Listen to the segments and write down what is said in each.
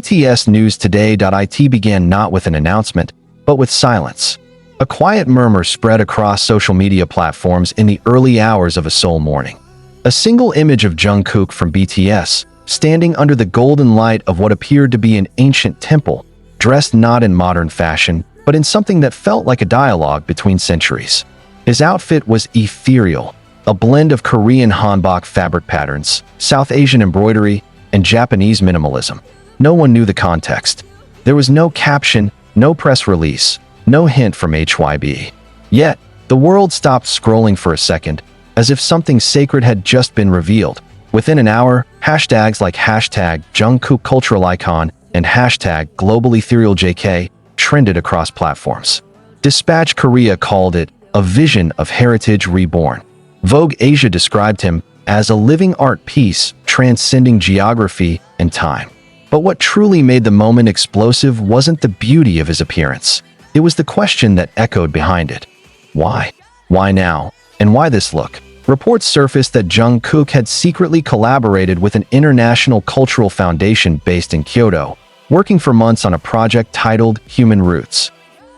BTS News Today.it began not with an announcement, but with silence. A quiet murmur spread across social media platforms in the early hours of a Seoul morning. A single image of Jungkook from BTS, standing under the golden light of what appeared to be an ancient temple, dressed not in modern fashion, but in something that felt like a dialogue between centuries. His outfit was ethereal, a blend of Korean hanbok fabric patterns, South Asian embroidery, and Japanese minimalism. No one knew the context. There was no caption, no press release, no hint from HYBE. Yet, the world stopped scrolling for a second, as if something sacred had just been revealed. Within an hour, hashtags like hashtag Jungkook cultural icon and hashtag global ethereal JK trended across platforms. Dispatch Korea called it a vision of heritage reborn. Vogue Asia described him as a living art piece transcending geography and time. But what truly made the moment explosive wasn't the beauty of his appearance. It was the question that echoed behind it. Why? Why now? And why this look? Reports surfaced that Jungkook had secretly collaborated with an international cultural foundation based in Kyoto, working for months on a project titled Human Roots.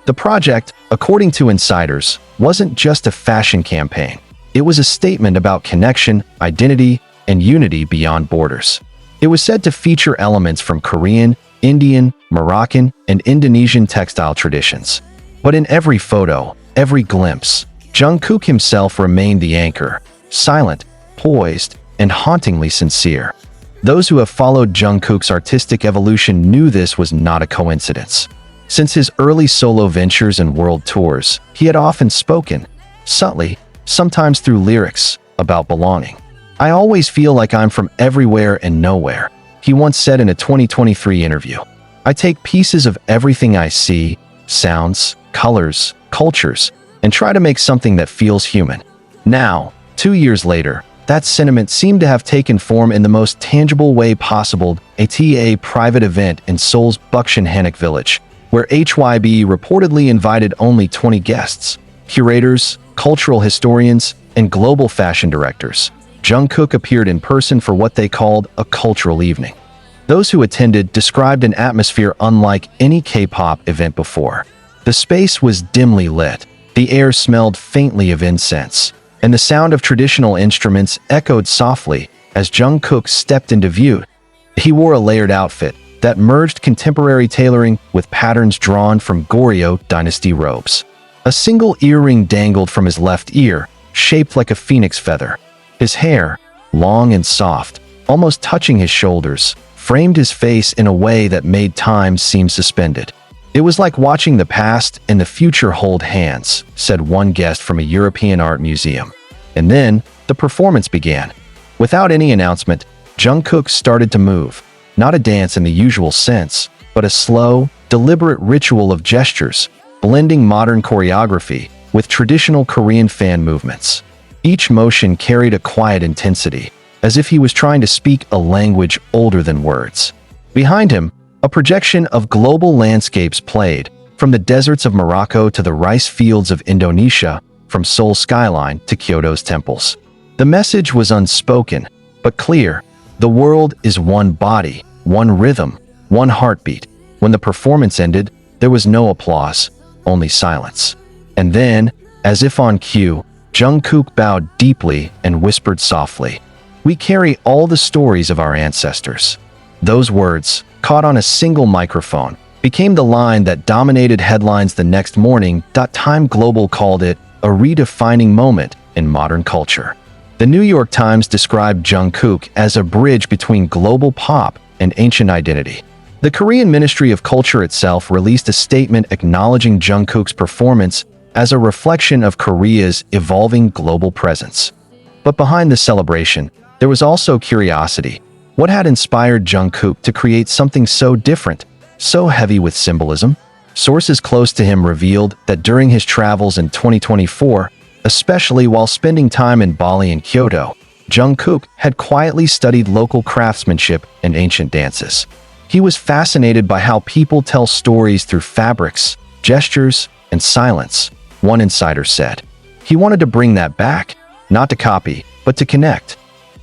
The project, according to insiders, wasn't just a fashion campaign. It was a statement about connection, identity, and unity beyond borders. It was said to feature elements from Korean, Indian, Moroccan, and Indonesian textile traditions. But in every photo, every glimpse, Jungkook himself remained the anchor, silent, poised, and hauntingly sincere. Those who have followed Jungkook's artistic evolution knew this was not a coincidence. Since his early solo ventures and world tours, he had often spoken, subtly, sometimes through lyrics, about belonging. "I always feel like I'm from everywhere and nowhere," he once said in a 2023 interview. "I take pieces of everything I see, sounds, colors, cultures, and try to make something that feels human." Now, 2 years later, that sentiment seemed to have taken form in the most tangible way possible at a private event in Seoul's Bukshin-Hanok village, where HYBE reportedly invited only 20 guests, curators, cultural historians, and global fashion directors. Jungkook appeared in person for what they called a cultural evening. Those who attended described an atmosphere unlike any K-pop event before. The space was dimly lit, the air smelled faintly of incense, and the sound of traditional instruments echoed softly as Jungkook stepped into view. He wore a layered outfit that merged contemporary tailoring with patterns drawn from Goryeo dynasty robes. A single earring dangled from his left ear, shaped like a phoenix feather. His hair, long and soft, almost touching his shoulders, framed his face in a way that made time seem suspended. "It was like watching the past and the future hold hands," said one guest from a European art museum. And then, the performance began. Without any announcement, Jungkook started to move. Not a dance in the usual sense, but a slow, deliberate ritual of gestures, blending modern choreography with traditional Korean fan movements. Each motion carried a quiet intensity, as if he was trying to speak a language older than words. Behind him, a projection of global landscapes played, from the deserts of Morocco to the rice fields of Indonesia, from Seoul's skyline to Kyoto's temples. The message was unspoken, but clear. The world is one body, one rhythm, one heartbeat. When the performance ended, there was no applause, only silence. And then, as if on cue, Jungkook bowed deeply and whispered softly, "We carry all the stories of our ancestors." Those words, caught on a single microphone, became the line that dominated headlines the next morning. Time Global called it a redefining moment in modern culture. The New York Times described Jungkook as a bridge between global pop and ancient identity. The Korean Ministry of Culture itself released a statement acknowledging Jungkook's performance as a reflection of Korea's evolving global presence. But behind the celebration, there was also curiosity. What had inspired Jungkook to create something so different, so heavy with symbolism? Sources close to him revealed that during his travels in 2024, especially while spending time in Bali and Kyoto, Jungkook had quietly studied local craftsmanship and ancient dances. He was fascinated by how people tell stories through fabrics, gestures, and silence, one insider said. He wanted to bring that back, not to copy, but to connect.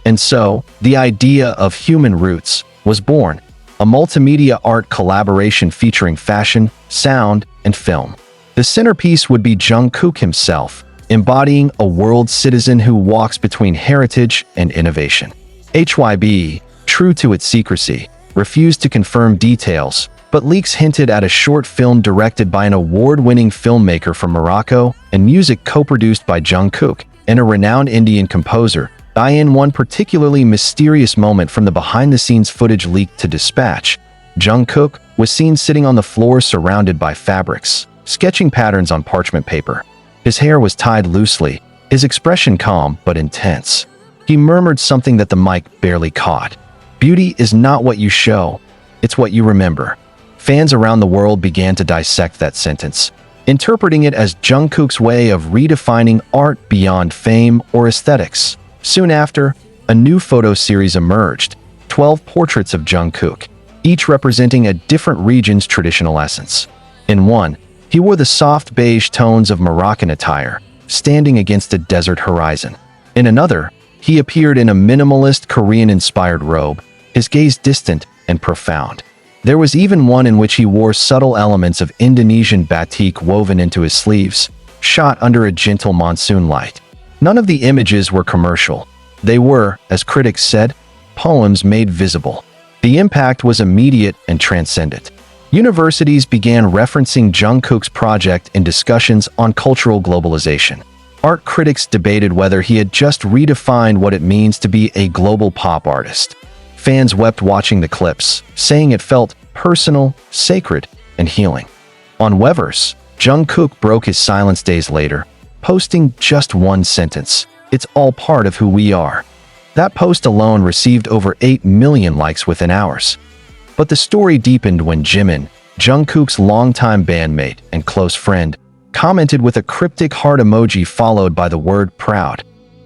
And so, the idea of Human Roots was born. a multimedia art collaboration featuring fashion, sound, and film. The centerpiece would be Jungkook himself, embodying a world citizen who walks between heritage and innovation. HYBE, true to its secrecy, refused to confirm details, but leaks hinted at a short film directed by an award-winning filmmaker from Morocco and music co-produced by Jungkook and a renowned Indian composer. In one particularly mysterious moment from the behind-the-scenes footage leaked to Dispatch, Jungkook was seen sitting on the floor surrounded by fabrics, sketching patterns on parchment paper. His hair was tied loosely, his expression calm but intense. He murmured something that the mic barely caught. "Beauty is not what you show, it's what you remember." Fans around the world began to dissect that sentence, interpreting it as Jungkook's way of redefining art beyond fame or aesthetics. Soon after, a new photo series emerged, 12 portraits of Jungkook, each representing a different region's traditional essence. In one, he wore the soft beige tones of Moroccan attire, standing against a desert horizon. In another, he appeared in a minimalist Korean-inspired robe, his gaze distant and profound. There was even one in which he wore subtle elements of Indonesian batik woven into his sleeves, shot under a gentle monsoon light. None of the images were commercial. They were, as critics said, poems made visible. The impact was immediate and transcendent. Universities began referencing Jungkook's project in discussions on cultural globalization. Art critics debated whether he had just redefined what it means to be a global pop artist. Fans wept watching the clips, saying it felt personal, sacred, and healing. On Weverse, Jungkook broke his silence days later, posting just one sentence: "It's all part of who we are." That post alone received over 8 million likes within hours. But the story deepened when Jimin, Jungkook's longtime bandmate and close friend, commented with a cryptic heart emoji followed by the word "proud."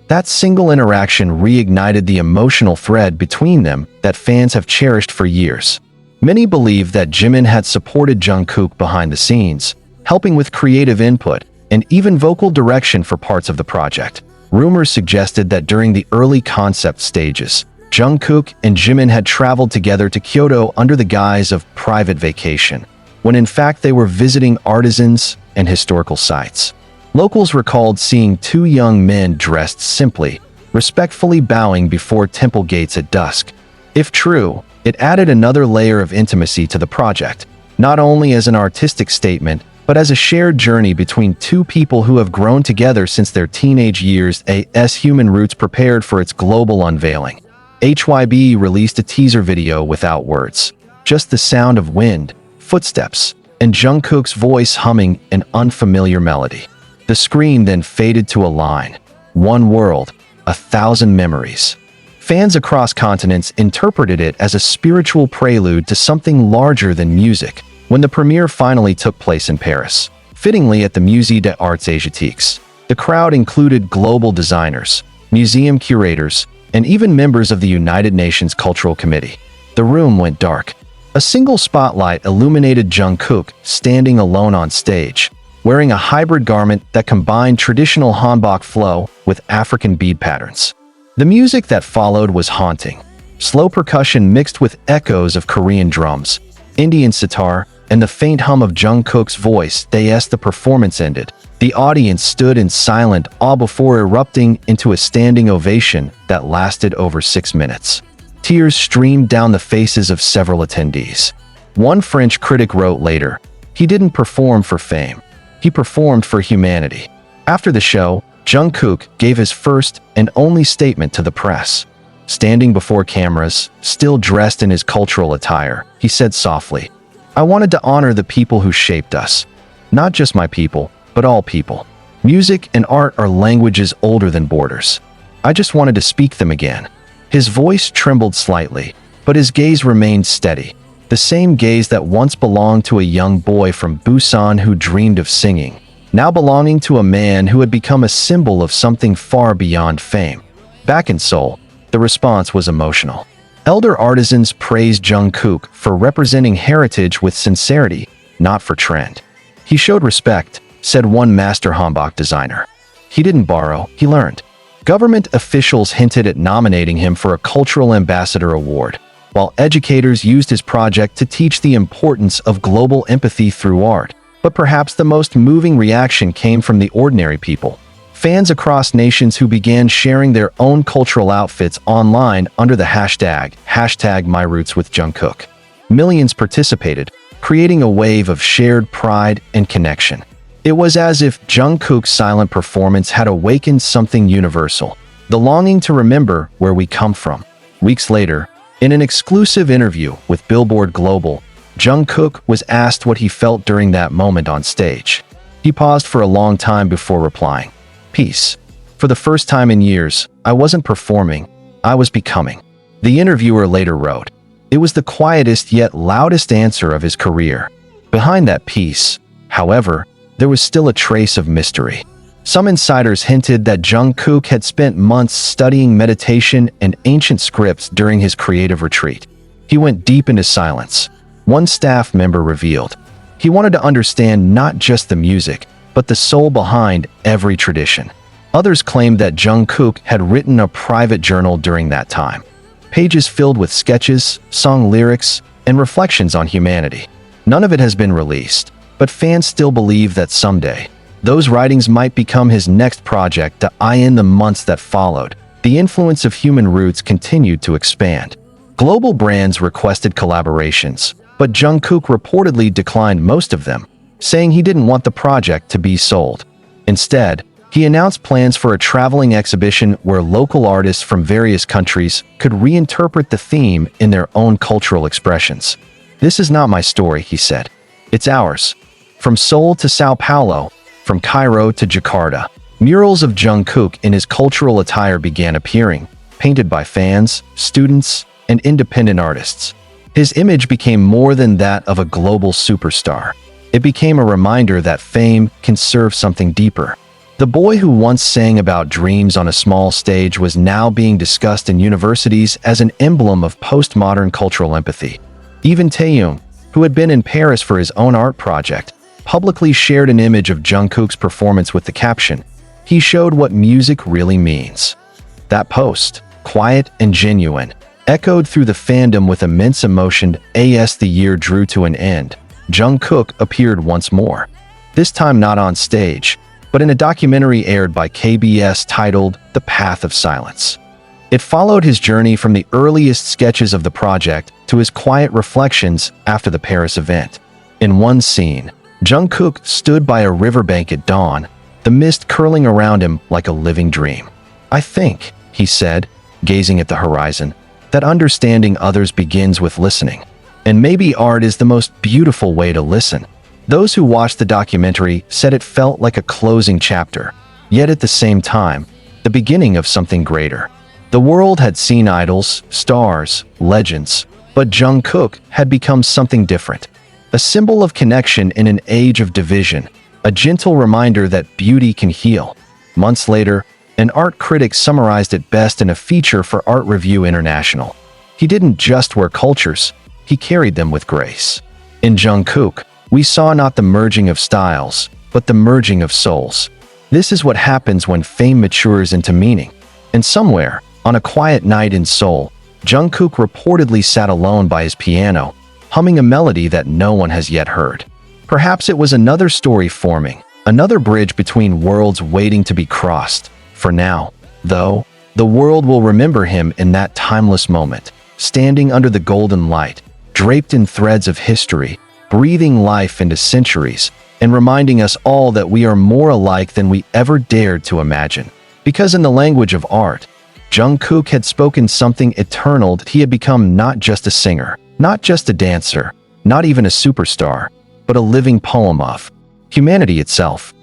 That single interaction reignited the emotional thread between them that fans have cherished for years. Many believe that Jimin had supported Jungkook behind the scenes, helping with creative input and even vocal direction for parts of the project. Rumors suggested that during the early concept stages, Jungkook and Jimin had traveled together to Kyoto under the guise of private vacation, when in fact they were visiting artisans and historical sites. Locals recalled seeing two young men dressed simply, respectfully bowing before temple gates at dusk. If true, it added another layer of intimacy to the project, not only as an artistic statement, but as a shared journey between two people who have grown together since their teenage years. As Human Roots prepared for its global unveiling, HYBE released a teaser video without words, just the sound of wind, footsteps, and Jungkook's voice humming an unfamiliar melody. The screen then faded to a line: "One world, 1,000 memories." Fans across continents interpreted it as a spiritual prelude to something larger than music. When the premiere finally took place in Paris, fittingly at the Musée des Arts Asiatiques, the crowd included global designers, museum curators, and even members of the United Nations Cultural Committee. The room went dark. A single spotlight illuminated Jungkook standing alone on stage, wearing a hybrid garment that combined traditional hanbok flow with African bead patterns. The music that followed was haunting. Slow percussion mixed with echoes of Korean drums, Indian sitar, and the faint hum of Jungkook's voice. As the performance ended, the audience stood in silent awe before erupting into a standing ovation that lasted over 6 minutes. Tears streamed down the faces of several attendees. One French critic wrote later, "He didn't perform for fame. He performed for humanity." After the show, Jungkook gave his first and only statement to the press. Standing before cameras, still dressed in his cultural attire, he said softly, "I wanted to honor the people who shaped us. Not just my people, but all people. Music and art are languages older than borders. I just wanted to speak them again." His voice trembled slightly, but his gaze remained steady. The same gaze that once belonged to a young boy from Busan who dreamed of singing, now belonging to a man who had become a symbol of something far beyond fame. Back in Seoul, the response was emotional. Elder artisans praised Jungkook for representing heritage with sincerity, not for trend. "He showed respect," said one master hanbok designer. "He didn't borrow, he learned." Government officials hinted at nominating him for a Cultural Ambassador Award. while educators used his project to teach the importance of global empathy through art. But perhaps the most moving reaction came from the ordinary people. Fans across nations who began sharing their own cultural outfits online under the hashtag #MyRootsWithJungkook. Millions participated, creating a wave of shared pride and connection. It was as if Jungkook's silent performance had awakened something universal, the longing to remember where we come from. Weeks later, in an exclusive interview with Billboard Global, Jungkook was asked what he felt during that moment on stage. He paused for a long time before replying, "Peace. For the first time in years, I wasn't performing, I was becoming." The interviewer later wrote, "It was the quietest yet loudest answer of his career." Behind that peace, however, there was still a trace of mystery. Some insiders hinted that Jungkook had spent months studying meditation and ancient scripts during his creative retreat. He went deep into silence. One staff member revealed, he wanted to understand not just the music, but the soul behind every tradition. Others claimed that Jungkook had written a private journal during that time. Pages filled with sketches, song lyrics, and reflections on humanity. None of it has been released, but fans still believe that someday, those writings might become his next project to eye in the months that followed. The influence of human roots continued to expand. Global brands requested collaborations, but Jungkook reportedly declined most of them, saying he didn't want the project to be sold. Instead, he announced plans for a traveling exhibition where local artists from various countries could reinterpret the theme in their own cultural expressions. "This is not my story," he said. "It's ours." From Seoul to Sao Paulo, from Cairo to Jakarta, murals of Jungkook in his cultural attire began appearing, painted by fans, students, and independent artists. His image became more than that of a global superstar. It became a reminder that fame can serve something deeper. The boy who once sang about dreams on a small stage was now being discussed in universities as an emblem of postmodern cultural empathy. Even Taeyong, who had been in Paris for his own art project, publicly shared an image of Jungkook's performance with the caption, "He showed what music really means." That post, quiet and genuine, echoed through the fandom with immense emotion. As the year drew to an end, Jungkook appeared once more. This time not on stage, but in a documentary aired by KBS titled The Path of Silence. It followed his journey from the earliest sketches of the project to his quiet reflections after the Paris event. In one scene, Jungkook stood by a riverbank at dawn, the mist curling around him like a living dream. "I think," he said, gazing at the horizon, "that understanding others begins with listening. And maybe art is the most beautiful way to listen." Those who watched the documentary said it felt like a closing chapter, yet at the same time, the beginning of something greater. The world had seen idols, stars, legends, but Jungkook had become something different. A symbol of connection in an age of division, a gentle reminder that beauty can heal. Months later, an art critic summarized it best in a feature for Art Review International. He didn't just wear cultures, he carried them with grace. In Jungkook, we saw not the merging of styles, but the merging of souls. This is what happens when fame matures into meaning. And somewhere, on a quiet night in Seoul, Jungkook reportedly sat alone by his piano, humming a melody that no one has yet heard. Perhaps it was another story forming, another bridge between worlds waiting to be crossed. For now, though, the world will remember him in that timeless moment, standing under the golden light, draped in threads of history, breathing life into centuries, and reminding us all that we are more alike than we ever dared to imagine. Because in the language of art, Jungkook had spoken something eternal. He had become not just a singer, not just a dancer, not even a superstar, but a living poem of humanity itself.